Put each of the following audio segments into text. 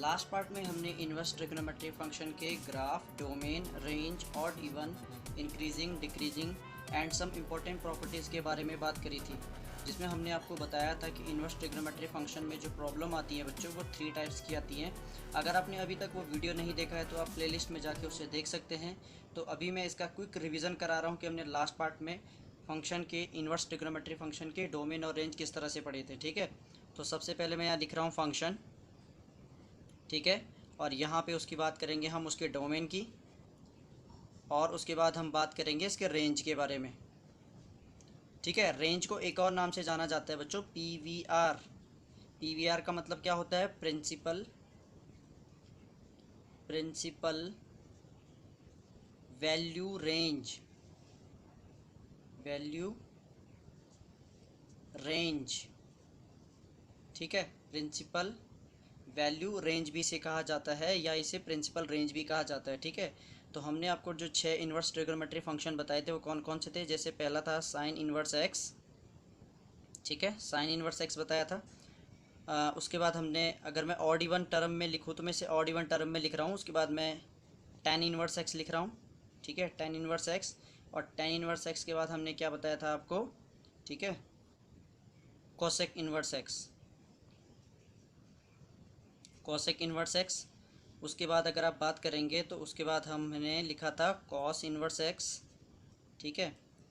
Last part में हमने inverse trigonometry function के graph, domain, range, odd even, increasing, decreasing and some important properties के बारे में बात करी थी, जिसमें हमने आपको बताया था कि इनवर्स ट्रिग्नोमेट्री फंक्शन में जो प्रॉब्लम आती है बच्चों, वो 3 टाइप्स की आती हैं। अगर आपने अभी तक वो वीडियो नहीं देखा है तो आप प्लेलिस्ट में जाके उसे देख सकते हैं। तो अभी मैं इसका क्विक रिविज़न करा रहा हूँ कि हमने लास्ट पार्ट में फंक्शन के इनवर्स ट्रिग्नोमेट्री फंक्शन के डोमेन और रेंज किस तरह से पढ़े थे। ठीक है, तो सबसे पहले मैं यहाँ लिख रहा हूँ फंक्शन, ठीक है, और यहाँ पे उसकी बात करेंगे हम उसके डोमेन की, और उसके बाद हम बात करेंगे इसके रेंज के बारे में। ठीक है, रेंज को एक और नाम से जाना जाता है बच्चों, पीवीआर। पीवीआर का मतलब क्या होता है? Principal value range, value range. ठीक है, प्रिंसिपल वैल्यू रेंज भी इसे कहा जाता है, या इसे प्रिंसिपल रेंज भी कहा जाता है। ठीक है, तो हमने आपको जो 6 इन्वर्स ट्रिग्नोमेट्री फंक्शन बताए थे वो कौन कौन से थे। जैसे पहला था साइन इन्वर्स एक्स, ठीक है, साइन इन्वर्स एक्स बताया था। उसके बाद हमने, अगर मैं ऑड इवन टर्म में लिखूँ तो मैं इसे ऑड इवन टर्म में लिख रहा हूँ। उसके बाद मैं tan इन्वर्स एक्स लिख रहा हूँ। ठीक है, tan इन्वर्स एक्स, और tan इन्वर्स एक्स के बाद हमने क्या बताया था आपको? ठीक है, cosec inverse x, cosec inverse x. उसके बाद अगर आप बात करेंगे तो उसके बाद हमने लिखा था कॉस इन्वर्स एक्स। ठीक है,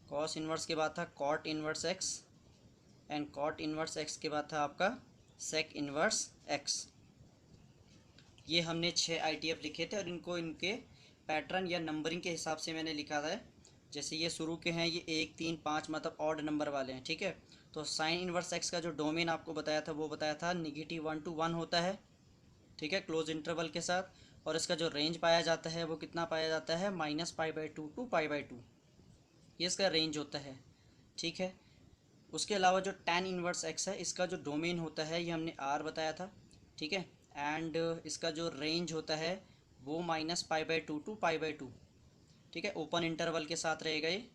कॉस इन्वर्स के बाद था cot inverse x, and cot inverse x के बाद था आपका सेक इन्वर्स एक्स। ये हमने 6 ITF लिखे थे, और इनको इनके पैटर्न या नंबरिंग के हिसाब से मैंने लिखा था। जैसे ये शुरू के हैं, ये 1, 3, 5 मतलब ऑड नंबर वाले हैं। ठीक है, तो साइन इन्वर्स एक्स का जो डोमेन आपको बताया था वो बताया था -1 to 1 होता है। ठीक है, क्लोज इंटरवल के साथ। और इसका जो रेंज पाया जाता है वो कितना पाया जाता है? -π/2 to π/2, ये इसका रेंज होता है। ठीक है, उसके अलावा जो tan इन्वर्स एक्स है, इसका जो डोमेन होता है ये हमने R बताया था। ठीक है, एंड इसका जो रेंज होता है वो -π/2 to π/2। ठीक है, ओपन इंटरवल के साथ रहेगा ये।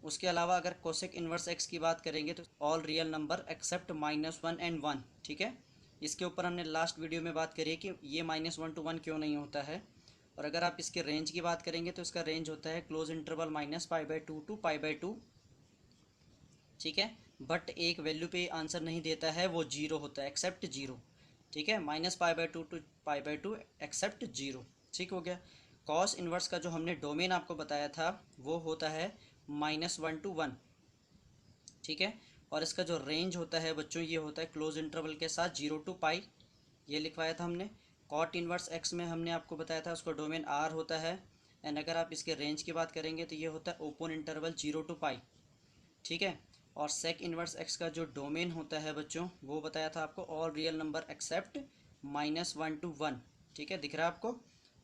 उसके अलावा अगर कोसेक इन्वर्स एक्स की बात करेंगे तो all real number except -1 and 1। ठीक है, इसके ऊपर हमने लास्ट वीडियो में बात करी है कि ये -1 to 1 क्यों नहीं होता है। और अगर आप इसके रेंज की बात करेंगे तो इसका रेंज होता है क्लोज इंटरवल -π/2 to π/2। ठीक है, बट एक वैल्यू पे आंसर नहीं देता है, वो 0 होता है, एक्सेप्ट 0। ठीक है, -π/2 to π/2 एक्सेप्ट 0। ठीक हो गया। कॉस इन्वर्स का जो हमने डोमेन आपको बताया था वो होता है -1 to 1। ठीक है, और इसका जो रेंज होता है बच्चों ये होता है क्लोज इंटरवल के साथ 0 to π, ये लिखवाया था हमने। कॉट इन्वर्स एक्स में हमने आपको बताया था उसका डोमेन R होता है, एंड अगर आप इसके रेंज की बात करेंगे तो ये होता है ओपन इंटरवल 0 to π। ठीक है, और सेक इन्वर्स एक्स का जो डोमेन होता है बच्चों वो बताया था आपको all real number except -1 to 1। ठीक है, दिख रहा है आपको,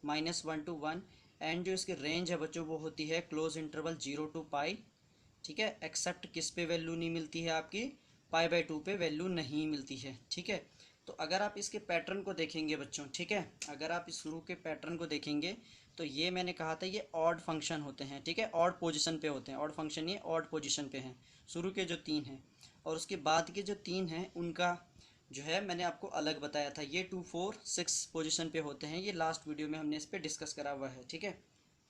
-1 to 1। एंड जो इसकी रेंज है बच्चों वो होती है क्लोज इंटरवल 0 to π। ठीक है, एक्सेप्ट किस पे वैल्यू नहीं मिलती है आपकी? π/2 पे वैल्यू नहीं मिलती है। ठीक है, तो अगर आप इसके पैटर्न को देखेंगे बच्चों, ठीक है, अगर आप इस शुरू के पैटर्न को देखेंगे तो ये मैंने कहा था ये ऑड फंक्शन होते हैं। ठीक है, ऑड पोजीशन पे होते हैं, ऑड फंक्शन ये ऑड पोजीशन पे हैं, शुरू के जो 3 हैं। और उसके बाद के जो 3 हैं उनका जो है मैंने आपको अलग बताया था, ये 2, 4, 6 पोजीशन पे होते हैं। ये लास्ट वीडियो में हमने इस पर डिस्कस करा हुआ है। ठीक है,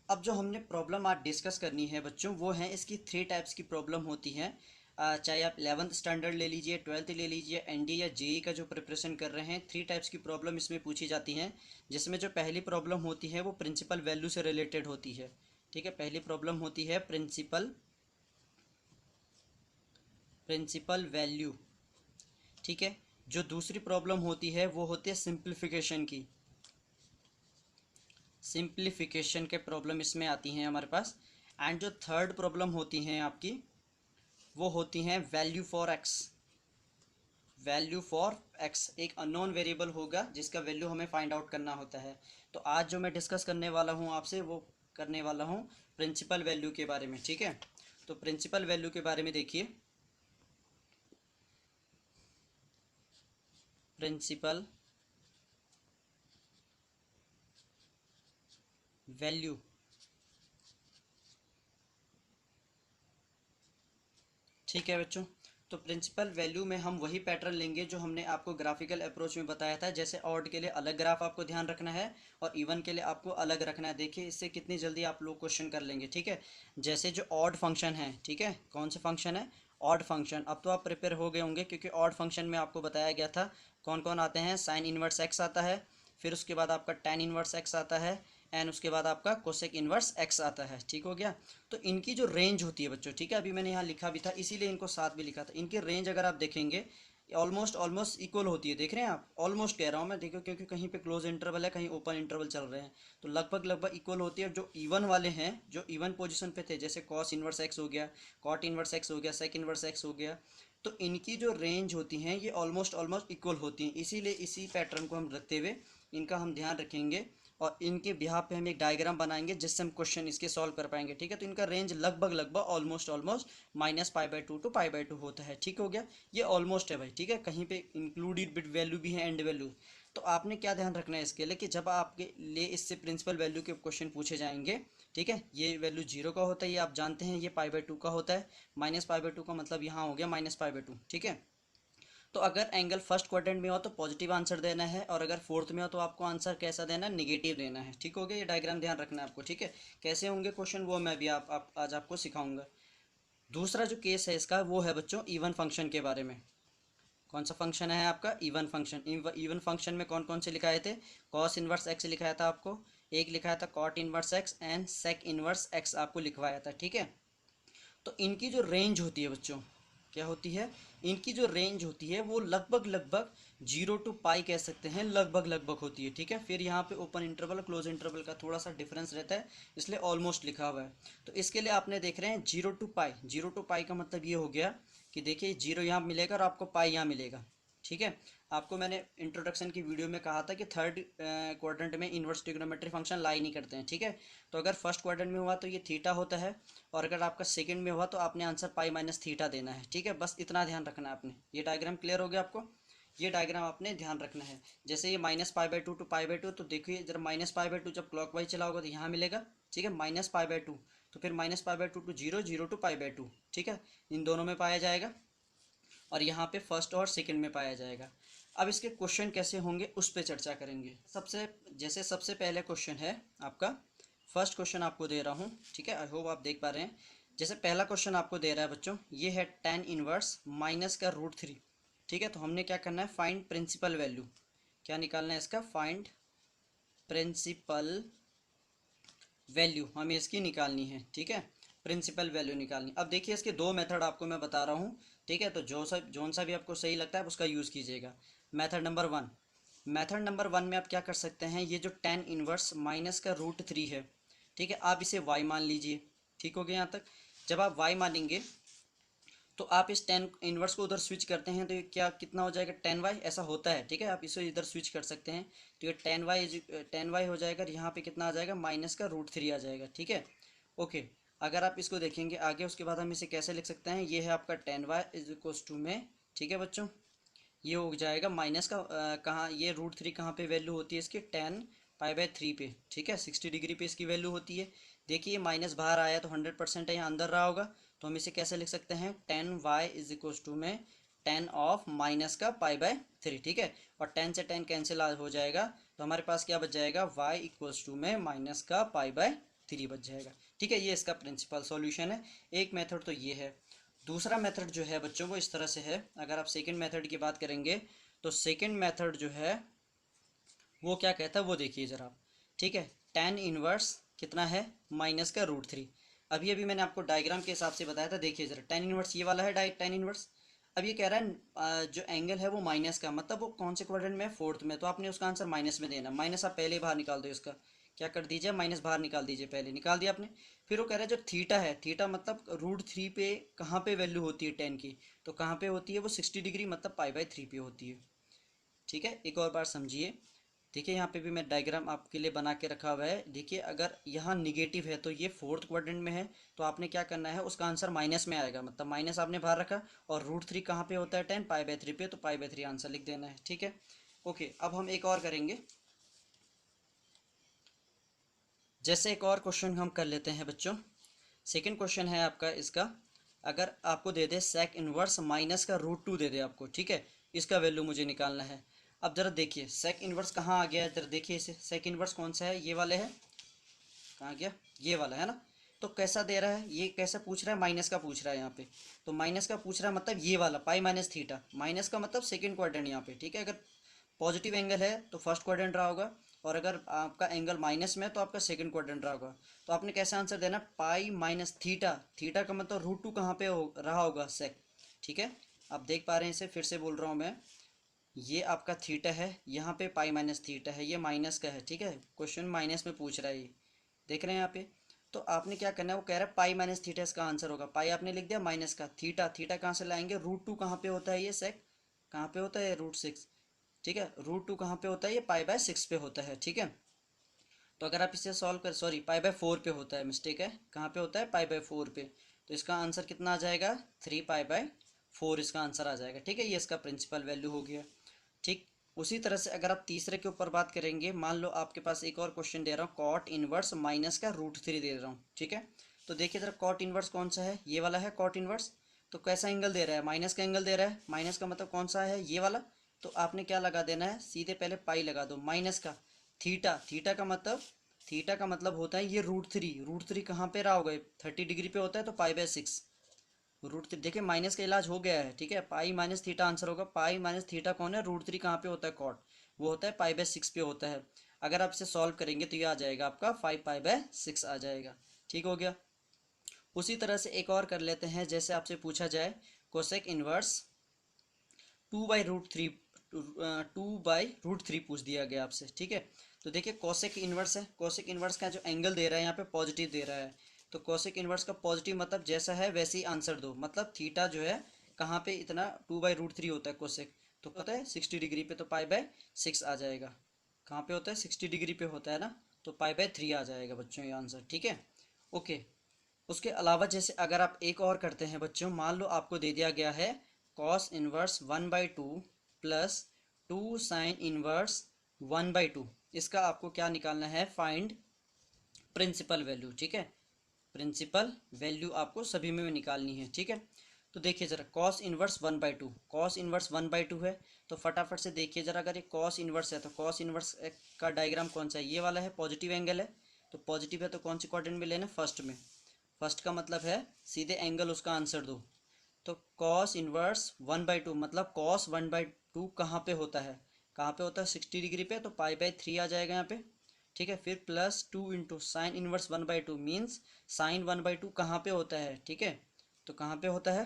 अब जो हमने प्रॉब्लम आज डिस्कस करनी है बच्चों वो है, इसकी 3 टाइप्स की प्रॉब्लम होती हैं। चाहे आप 11th स्टैंडर्ड ले लीजिए, 12th ले लीजिए, ND या JEE का जो प्रिपरेशन कर रहे हैं, 3 टाइप्स की प्रॉब्लम इसमें पूछी जाती हैं। जिसमें जो पहली प्रॉब्लम होती है वो प्रिंसिपल वैल्यू से रिलेटेड होती है। ठीक है, पहली प्रॉब्लम होती है प्रिंसिपल वैल्यू। ठीक है, जो दूसरी प्रॉब्लम होती है वो होती है सिंप्लीफिकेशन की, सिंप्लीफिकेशन के प्रॉब्लम इसमें आती हैं हमारे पास। एंड जो थर्ड प्रॉब्लम होती हैं आपकी वो होती हैं value for x. Value for x एक अननोन वेरिएबल होगा जिसका वैल्यू हमें फाइंड आउट करना होता है। तो आज जो मैं डिस्कस करने वाला हूँ आपसे वो करने वाला हूँ प्रिंसिपल वैल्यू के बारे में। ठीक है, तो प्रिंसिपल वैल्यू के बारे में देखिए, प्रिंसिपल वैल्यू। ठीक है बच्चों, तो प्रिंसिपल वैल्यू में हम वही पैटर्न लेंगे जो हमने आपको ग्राफिकल अप्रोच में बताया था। जैसे ऑड के लिए अलग ग्राफ आपको ध्यान रखना है और इवन के लिए आपको अलग रखना है। देखिए इससे कितनी जल्दी आप लोग क्वेश्चन कर लेंगे, ठीक है। जैसे जो ऑड फंक्शन है, ठीक है, कौन से फंक्शन है, ऑड फंक्शन। अब तो आप प्रिपेयर हो गए होंगे क्योंकि ऑड फंक्शन में आपको बताया गया था कौन कौन आते हैं। साइन इनवर्स एक्स आता है, फिर उसके बाद आपका टेन इनवर्स एक्स आता है, एंड उसके बाद आपका कोसेक इनवर्स एक्स आता है, ठीक हो गया। तो इनकी जो रेंज होती है बच्चों, ठीक है, अभी मैंने यहाँ लिखा भी था इसीलिए इनको साथ भी लिखा था। इनकी रेंज अगर आप देखेंगे ऑलमोस्ट ऑलमोस्ट इक्वल होती है। देख रहे हैं आप, ऑलमोस्ट कह रहा हूँ मैं, देखो क्योंकि कहीं पे क्लोज इंटरवल है, कहीं ओपन इंटरवल चल रहे हैं, तो लगभग लगभग इक्वल होती है। जो इवन वाले हैं, जो इवन पोजीशन पे थे, जैसे कॉस इनवर्स एक्स हो गया, कॉट इनवर्स एक्स हो गया, सेक इनवर्स एक्स हो गया, तो इनकी जो रेंज होती हैं ये ऑलमोस्ट ऑलमोस्ट इक्वल होती हैं। इसीलिए इसी पैटर्न को हम रखते हुए इनका हम ध्यान रखेंगे और इनके बिहाफ पे हम एक डायग्राम बनाएंगे जिससे हम क्वेश्चन इसके सॉल्व कर पाएंगे, ठीक है। तो इनका रेंज लगभग लगभग ऑलमोस्ट ऑलमोस्ट -π/2 to π/2 होता है, ठीक हो गया। ये ऑलमोस्ट है भाई, ठीक है, कहीं पे इंक्लूडेड बिट वैल्यू भी है, एंड वैल्यू। तो आपने क्या ध्यान रखना है इसके लिए कि जब आपके लिए इससे प्रिंसिपल वैल्यू के क्वेश्चन पूछे जाएंगे, ठीक है, ये वैल्यू 0 का होता है, ये आप जानते हैं, ये π/2 का होता है। -π/2 का मतलब यहाँ हो गया -π/2, ठीक है। तो अगर एंगल फर्स्ट क्वाड्रेंट में हो तो पॉजिटिव आंसर देना है, और अगर फोर्थ में हो तो आपको आंसर कैसा देना है, निगेटिव देना है, ठीक हो गया। ये डायग्राम ध्यान रखना है आपको, ठीक है। कैसे होंगे क्वेश्चन वो मैं भी आज आपको सिखाऊंगा। दूसरा जो केस है इसका वो है बच्चों इवन फंक्शन के बारे में। कौन सा फंक्शन है आपका, इवन फंक्शन। इवन फंक्शन में कौन कौन से लिखाए थे, कॉस इनवर्स एक्स लिखाया था आपको, एक लिखाया था cot inverse x, and sec inverse x आपको लिखवाया था, ठीक है। तो इनकी जो रेंज होती है बच्चों, क्या होती है, इनकी जो रेंज होती है वो लगभग लगभग 0 to π कह सकते हैं, लगभग लगभग होती है, ठीक है। फिर यहाँ पे ओपन इंटरवल क्लोज इंटरवल का थोड़ा सा डिफरेंस रहता है, इसलिए ऑलमोस्ट लिखा हुआ है। तो इसके लिए आपने देख रहे हैं 0 to π। 0 to π का मतलब ये हो गया कि देखिए 0 यहाँ मिलेगा और आपको पाई यहाँ मिलेगा, ठीक है। आपको मैंने इंट्रोडक्शन की वीडियो में कहा था कि थर्ड क्वाड्रेंट में इन्वर्स ट्रिग्नोमेट्री फंक्शन लाई नहीं करते हैं, ठीक है। तो अगर फर्स्ट क्वाड्रेंट में हुआ तो ये थीटा होता है, और अगर आपका सेकंड में हुआ तो आपने आंसर π - θ देना है, ठीक है। बस इतना ध्यान रखना है आपने। ये डायग्राम क्लियर हो गया आपको, ये डायग्राम आपने ध्यान रखना है। जैसे ये -π/2 to π/2, तो देखिए जब -π/2 जब क्लॉकवाइज चला होगा तो यहाँ मिलेगा, ठीक है, -π/2, तो फिर -π/2 to 0, 0 to π/2, ठीक है, इन दोनों में पाया जाएगा, और यहाँ पे फर्स्ट और सेकंड में पाया जाएगा। अब इसके क्वेश्चन कैसे होंगे उस पर चर्चा करेंगे। सबसे पहले क्वेश्चन है आपका, फर्स्ट क्वेश्चन आपको दे रहा हूँ, ठीक है, आई होप आप देख पा रहे हैं। जैसे पहला क्वेश्चन आपको दे रहा है बच्चों, ये है tan इनवर्स माइनस का √3, ठीक है। तो हमने क्या करना है, फाइंड प्रिंसिपल वैल्यू, क्या निकालना है इसका, फाइंड प्रिंसिपल वैल्यू हमें इसकी निकालनी है, ठीक है, प्रिंसिपल वैल्यू निकालनी। अब देखिए इसके दो मेथड आपको मैं बता रहा हूँ, ठीक है, तो जोन सा भी आपको सही लगता है उसका यूज़ कीजिएगा। मेथड नंबर वन में आप क्या कर सकते हैं, ये जो tan इनवर्स माइनस का √3 है, ठीक है, आप इसे y मान लीजिए, ठीक हो गया यहाँ तक। जब आप y मानेंगे तो आप इस tan इनवर्स को उधर स्विच करते हैं तो ये क्या कितना हो जाएगा, tan y, ऐसा होता है, ठीक है, आप इसे इधर स्विच कर सकते हैं। तो ये tan y हो जाएगा, यहाँ पे कितना आ जाएगा, माइनस का √3 आ जाएगा, ठीक है, ओके। अगर आप इसको देखेंगे आगे, उसके बाद हम इसे कैसे लिख सकते हैं, ये है आपका tan y is equals to में, ठीक है बच्चों, ये हो जाएगा माइनस का कहाँ, ये √3 कहाँ पे वैल्यू होती है इसकी, tan π/3 पे, ठीक है, 60 डिग्री पे इसकी वैल्यू होती है। देखिए माइनस बाहर आया तो 100% है, यहाँ अंदर रहा होगा, तो हम इसे कैसे लिख सकते हैं, tan y is equals to में tan ऑफ माइनस का π/3, ठीक है, और tan से tan कैंसिल हो जाएगा, तो हमारे पास क्या बच जाएगा, y इक्वल्स टू में माइनस का π/3 बच जाएगा, ठीक है। ये इसका प्रिंसिपल सॉल्यूशन है। एक मेथड तो ये है। दूसरा मेथड जो है बच्चों वो इस तरह से है। अगर आप सेकंड मेथड की बात करेंगे तो सेकंड मेथड जो है वो क्या कहता है वो देखिए ज़रा, ठीक है। tan इनवर्स कितना है, माइनस का √3। अभी मैंने आपको डायग्राम के हिसाब से बताया था, देखिए ज़रा, tan इनवर्स ये वाला है tan इनवर्स। अब ये कह रहा है जो एंगल है वो माइनस का, मतलब वो कौन से क्वाड्रेंट में है, फोर्थ में, तो आपने उसका आंसर माइनस में देना। माइनस आप पहले बाहर निकाल दो, इसका क्या कर दीजिए, माइनस बाहर निकाल दीजिए, पहले निकाल दिया आपने। फिर वो कह रहा है जो थीटा है, थीटा मतलब √3 पे कहाँ पे वैल्यू होती है tan की, तो कहाँ पे होती है वो 60 डिग्री मतलब π/3 पे होती है, ठीक है। एक और बार समझिए, देखिए यहाँ पे भी मैं डायग्राम आपके लिए बना के रखा हुआ है। देखिए अगर यहाँ निगेटिव है तो ये फोर्थ क्वाड्रेंट में है, तो आपने क्या करना है, उसका आंसर माइनस में आएगा, मतलब माइनस आपने बाहर रखा, और √3 कहाँ पे होता है tan π/3 पे, तो π/3 आंसर लिख देना है, ठीक है, ओके। अब हम एक और करेंगे, जैसे एक और क्वेश्चन हम कर लेते हैं बच्चों। सेकंड क्वेश्चन है आपका इसका, अगर आपको दे दे सेक इनवर्स माइनस का रूट टू दे दे आपको, ठीक है, इसका वैल्यू मुझे निकालना है। अब जरा देखिए सेक इनवर्स कहाँ आ गया है, जरा देखिए इसे, सेक इनवर्स कौन सा है, ये वाले है, कहाँ गया, ये वाला है ना। तो कैसा दे रहा है, ये कैसा पूछ रहा है, माइनस का पूछ रहा है यहाँ पे। तो माइनस का पूछ रहा है मतलब ये वाला पाई माइनस थीटा, माइनस का मतलब सेकंड क्वाड्रेंट यहाँ पे, ठीक है। अगर पॉजिटिव एंगल है तो फर्स्ट क्वाड्रेंट रहा होगा, और अगर आपका एंगल माइनस में है तो आपका सेकंड क्वाड्रेंट रहा होगा। तो आपने कैसा आंसर देना, पाई माइनस थीटा, थीटा का मतलब रूट टू कहाँ पे रहा होगा, सेक, ठीक है। आप देख पा रहे हैं, इसे फिर से बोल रहा हूँ मैं, ये आपका थीटा है, यहाँ पे पाई माइनस थीटा है, ये माइनस का है, ठीक है, क्वेश्चन माइनस में पूछ रहा है ये, देख रहे हैं यहाँ पे। तो आपने क्या करना है, वो कह रहा है पाई माइनस थीटा इसका आंसर होगा, पाई आपने लिख दिया, माइनस का थीटा, थीटा कहाँ से लाएंगे, रूट टू कहाँ पे होता है ये सेक, कहाँ पे होता है, रूट सिक्स, ठीक है, रूट टू कहाँ पे होता है, ये पाई बाय सिक्स पे होता है, ठीक है। तो अगर आप इसे सॉल्व कर, सॉरी पाई बाय फोर पे होता है, मिस्टेक है, कहाँ पे होता है, पाई बाय फोर पे। तो इसका आंसर कितना आ जाएगा, थ्री पाई बाय फोर इसका आंसर आ जाएगा, ठीक है, ये इसका प्रिंसिपल वैल्यू हो गया। ठीक, उसी तरह से अगर आप तीसरे के ऊपर बात करेंगे, मान लो आपके पास एक और क्वेश्चन दे रहा हूँ, कॉट इनवर्स माइनस का रूट थ्री दे रहा हूँ, ठीक है। तो देखिए जरा कॉट इनवर्स कौन सा है, ये वाला है कॉट इनवर्स। तो कैसा एंगल दे रहा है, माइनस का एंगल दे रहा है, माइनस का मतलब कौन सा है, ये वाला। तो आपने क्या लगा देना है, सीधे पहले पाई लगा दो, माइनस का थीटा, थीटा का मतलब, थीटा का मतलब होता है ये रूट थ्री, रूट थ्री कहाँ पे रहा होगा, 30 डिग्री पे होता है, तो pi by six, root three, देखिए माइनस का इलाज हो गया है, ठीक है, पाई माइनस थीटा आंसर होगा, पाई माइनस थीटा कौन है, रूट थ्री कहाँ पे होता है, कॉट, वो होता है पाई बाय सिक्स पे होता है। अगर आप इसे सॉल्व करेंगे तो ये आ जाएगा आपका फाइव पाई बाय सिक्स आ जाएगा, ठीक हो गया। उसी तरह से एक और कर लेते हैं, जैसे आपसे पूछा जाए cosec inverse two by root three, two by root three पूछ दिया गया आपसे, ठीक है। तो देखिए कोसेक इनवर्स है, कोसेक इनवर्स का जो एंगल दे रहा है यहाँ पे पॉजिटिव दे रहा है। तो कोसेक इनवर्स का पॉजिटिव मतलब जैसा है वैसे ही आंसर दो, मतलब थीटा जो है कहाँ पे इतना टू बाई रूट थ्री होता है कोसेक, तो पता है 60 डिग्री पे, तो पाई बाय सिक्स आ जाएगा, कहाँ पे होता है 60 डिग्री पे होता है ना, तो पाई बाय थ्री आ जाएगा बच्चों ये आंसर, ठीक है, ओके। उसके अलावा जैसे अगर आप एक और करते हैं बच्चों, मान लो आपको दे दिया गया है cos inverse one by two plus two sine inverse one by to, इसका आपको क्या निकालना है, फाइंड प्रिंसिपल वैल्यू, ठीक है, प्रिंसिपल वैल्यू आपको सभी में निकालनी है, ठीक है। तो देखिए जरा cos inverse one by to, cos inverse one by to है, तो फटाफट से देखिए जरा, अगर ये कॉस इनवर्स है तो कॉस इनवर्स का डायग्राम कौन सा है, ये वाला है, पॉजिटिव एंगल है, तो पॉजिटिव है तो कौन सी क्वाड्रेंट में लेना, फर्स्ट में, फर्स्ट का मतलब है सीधे एंगल उसका आंसर दो। तो cos inverse one by to मतलब कॉस वन बाई टू कहाँ पे होता है, कहाँ पे होता है 60 डिग्री पे, तो पाई बाई थ्री आ जाएगा यहाँ पे, ठीक है। फिर plus two into sine inverse one by two means sine one by to कहाँ पे होता है, ठीक है, तो कहाँ पे होता है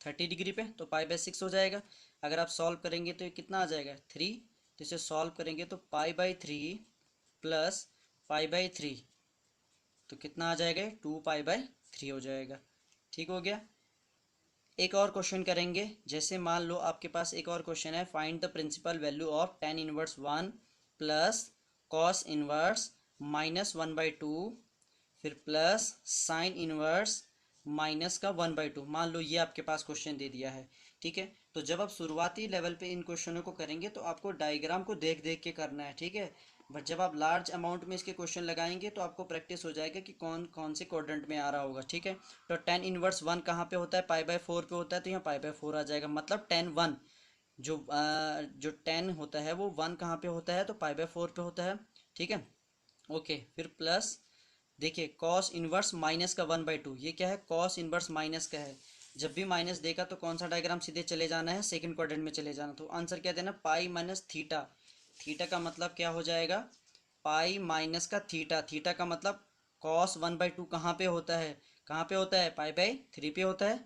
30 डिग्री पे, तो पाई बाई सिक्स हो जाएगा। अगर आप सॉल्व करेंगे तो ये कितना आ जाएगा, थ्री, तो इसे सॉल्व करेंगे तो pi by three plus pi by three, तो कितना आ जाएगा, टू पाई बाई थ्री हो जाएगा, ठीक हो गया। एक और क्वेश्चन करेंगे, जैसे मान लो आपके पास एक और क्वेश्चन है, find the principal value of tan inverse one plus cos inverse minus one by two, फिर प्लस साइन इनवर्स माइनस का वन बाई टू, मान लो ये आपके पास क्वेश्चन दे दिया है, ठीक है। तो जब आप शुरुआती लेवल पे इन क्वेश्चनों को करेंगे तो आपको डायग्राम को देख देख के करना है, ठीक है। बट जब आप लार्ज अमाउंट में इसके क्वेश्चन लगाएंगे तो आपको प्रैक्टिस हो जाएगा कि कौन कौन से क्वाड्रेंट में आ रहा होगा, ठीक है। तो टेन इनवर्स वन कहाँ पे होता है, पाई बाय फोर पे होता है, तो यहाँ पाई बाय फोर आ जाएगा, मतलब टेन वन, जो टेन होता है वो वन कहाँ पे होता है, तो पाई बाय फोर पे होता है, ठीक है, ओके। फिर प्लस देखिए कॉस इनवर्स माइनस का वन बाई टू, ये क्या है, कॉस इनवर्स माइनस का है, जब भी माइनस देगा तो कौन सा डायग्राम सीधे चले जाना है, सेकंड क्वाड्रेंट में चले जाना, तो आंसर क्या देना, पाई माइनस थीटा, थीटा का मतलब क्या हो जाएगा, पाई माइनस का थीटा, थीटा का मतलब कॉस वन बाई टू कहाँ पे होता है, कहाँ पे होता है, पाई बाई थ्री पे होता है,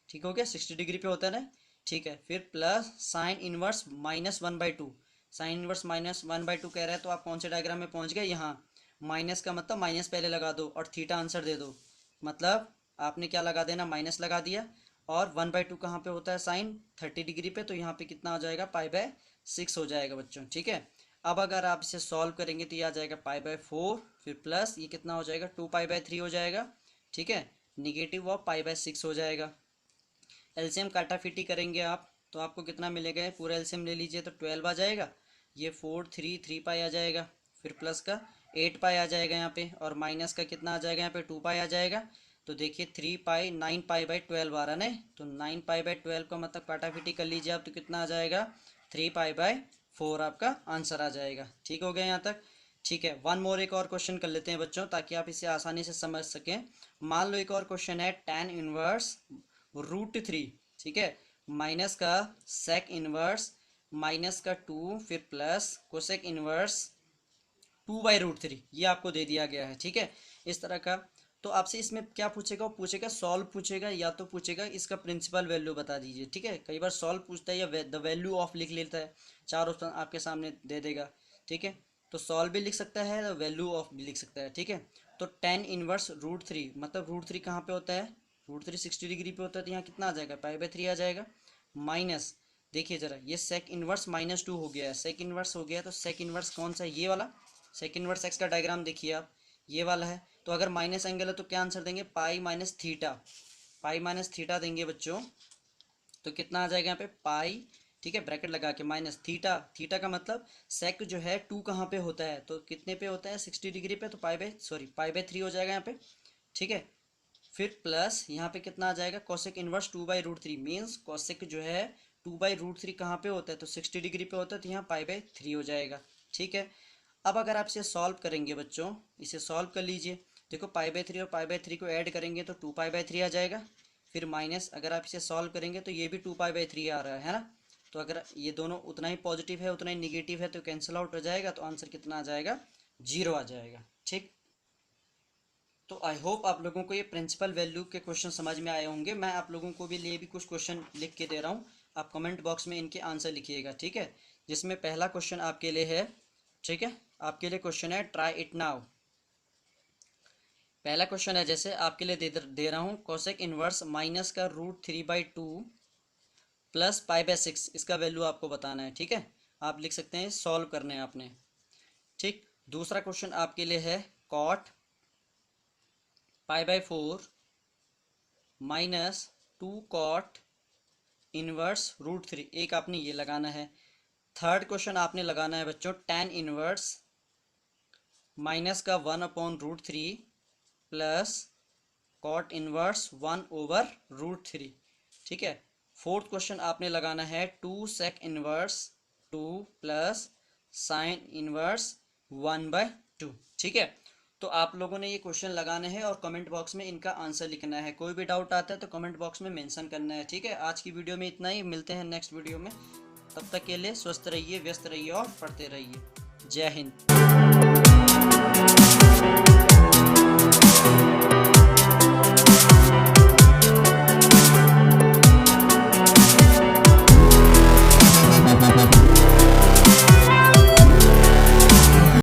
ठीक हो गया, 60 डिग्री पे होता है ना, ठीक है। फिर plus sine inverse minus one by to, sign inverse minus one by to कह रहा है, तो आप कौन से डायग्राम में पहुंच गए, यहाँ माइनस का मतलब माइनस पहले लगा दो और थीटा आंसर दे दो, मतलब आपने क्या लगा देना, माइनस लगा दिया, और वन बाई टू कहाँ पे होता है, साइन 30 डिग्री पे, तो यहाँ पे कितना हो जाएगा, पाई बाय सिक्स हो जाएगा बच्चों, ठीक है। अब अगर आप इसे सॉल्व करेंगे तो ये आ जाएगा पाई बाय फोर, फिर प्लस ये कितना हो जाएगा, टू पाई बाय थ्री हो जाएगा, ठीक है, negative of pi by six हो जाएगा। एलसीएम काटाफिटी करेंगे आप तो आपको कितना मिलेगा, पूरा एलसीएम ले लीजिए तो 12 आ जाएगा, ये फोर थ्री थ्री पाई आ जाएगा, फिर प्लस का 8 पाई आ जाएगा यहाँ पे, और माइनस का कितना आ जाएगा यहाँ पे 2 पाई आ जाएगा, तो देखिए 3 पाई 9 पाई/12 आ रहा है, तो 9 पाई/12 का मतलब काटाफिटी कर लीजिए आप, तो कितना आ जाएगा 3 पाई/4 आपका आंसर आ जाएगा। ठीक हो गया यहाँ तक। ठीक है, वन मोर एक और क्वेश्चन कर लेते हैं बच्चों, ताकि आप इसे आसानी से समझ सकें। मान लो एक और क्वेश्चन है tan−1√3, ठीक है, माइनस का sec इनवर्स माइनस का 2 फिर प्लस कोसेक इनवर्स 2/√3, ये आपको दे दिया गया है। ठीक है, इस तरह का। तो आपसे इसमें क्या पूछेगा, वो पूछेगा सॉल्व पूछेगा, या तो पूछेगा इसका प्रिंसिपल वैल्यू बता दीजिए। ठीक है, कई बार सॉल्व पूछता है या द वैल्यू ऑफ लिख लेता है, चार ऑप्शन आपके सामने दे देगा। ठीक है, तो सॉल्व भी लिख सकता है, वैल्यू ऑफ भी लिख सकता है। ठीक है, तो tan−1√3 मतलब √3 कहाँ पे होता है, √3 60 डिग्री पे होता है, तो यहाँ कितना आ जाएगा पाई/3 आ जाएगा। माइनस देखिए जरा, ये सेक इनवर्स -2 हो गया है, सेक इनवर्स हो गया है, तो सेक इनवर्स कौन सा है, ये वाला सेक इनवर्स एक्स का डायग्राम देखिए आप, ये वाला है। तो अगर माइनस एंगल है तो क्या आंसर देंगे, पाई-थीटा, पाई-थीटा देंगे बच्चों, तो कितना आ जाएगा यहाँ पे पाई, ठीक है, ब्रैकेट लगा के माइनस थीटा, थीटा का मतलब सेक जो है 2 कहाँ पे होता है, तो कितने पे होता है 60 डिग्री पे, तो पाई/3 हो जाएगा यहाँ पे। ठीक है, फिर प्लस यहाँ पे कितना आ जाएगा कोसेक इनवर्स 2/√3, मीन्स कोसेक जो है 2/√3 कहाँ पे होता है, तो 60 डिग्री पे होता है, तो यहाँ पाई/3 हो जाएगा। ठीक है, अब अगर आप इसे सॉल्व करेंगे बच्चों, इसे सॉल्व कर लीजिए, देखो पाई/3 और पाई/3 को ऐड करेंगे तो 2 पाई/3 आ जाएगा। फिर माइनस अगर आप इसे सॉल्व करेंगे तो ये भी 2 पाई/3 आ रहा है ना, तो अगर ये दोनों उतना ही पॉजिटिव है उतना ही निगेटिव है तो कैंसिल आउट हो जाएगा, तो आंसर कितना आ जाएगा 0 आ जाएगा। ठीक, तो आई होप आप लोगों को ये प्रिंसिपल वैल्यू के क्वेश्चन समझ में आए होंगे। मैं आप लोगों को भी लिए भी कुछ क्वेश्चन लिख के दे रहा हूँ, आप कमेंट बॉक्स में इनके आंसर लिखिएगा। ठीक है, जिसमें पहला क्वेश्चन आपके लिए है, ठीक है, आपके लिए क्वेश्चन है ट्राई इट नाउ। पहला क्वेश्चन है, जैसे आपके लिए दे रहा हूँ कोसेक इनवर्स माइनस का √3/2 प्लस पाई/6, इसका वैल्यू आपको बताना है। ठीक है, आप लिख सकते हैं, सॉल्व करने हैं आपने। ठीक, दूसरा क्वेश्चन आपके लिए है कॉट पाई/4 माइनस 2 कॉट इनवर्स √3, एक आपने ये लगाना है। थर्ड क्वेश्चन आपने लगाना है बच्चों tan इनवर्स माइनस का 1/√3 प्लस कॉट इनवर्स 1/√3। ठीक है, फोर्थ क्वेश्चन आपने लगाना है 2 sec inverse 2 plus sine inverse 1/2। ठीक है, तो आप लोगों ने ये क्वेश्चन लगाने हैं और कमेंट बॉक्स में इनका आंसर लिखना है। कोई भी डाउट आता है तो कमेंट बॉक्स में मेंशन करना है। ठीक है, आज की वीडियो में इतना ही, मिलते हैं नेक्स्ट वीडियो में। तब तक के लिए स्वस्थ रहिए, व्यस्त रहिए और पढ़ते रहिए। जय हिंद।